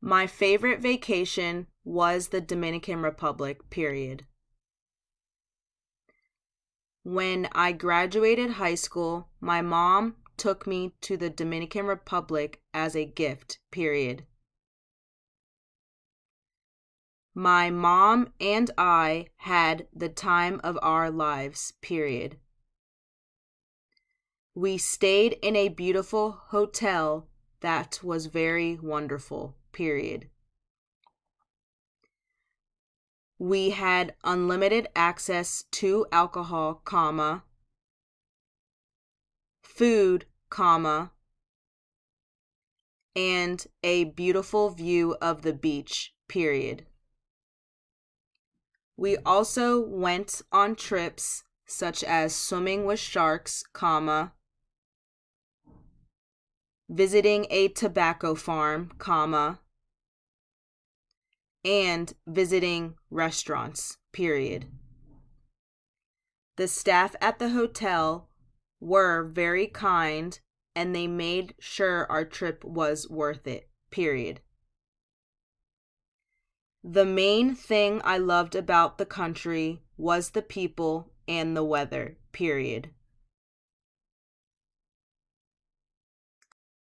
My favorite vacation was the Dominican Republic, period. When I graduated high school, my mom took me to the Dominican Republic as a gift, period. My mom and I had the time of our lives, period. We stayed in a beautiful hotel that was very wonderful, period. We had unlimited access to alcohol, food, and a beautiful view of the beach, period. We also went on trips such as swimming with sharks, visiting a tobacco farm, and visiting restaurants, period. The staff at the hotel were very kind and they made sure our trip was worth it, period. The main thing I loved about the country was the people and the weather, period.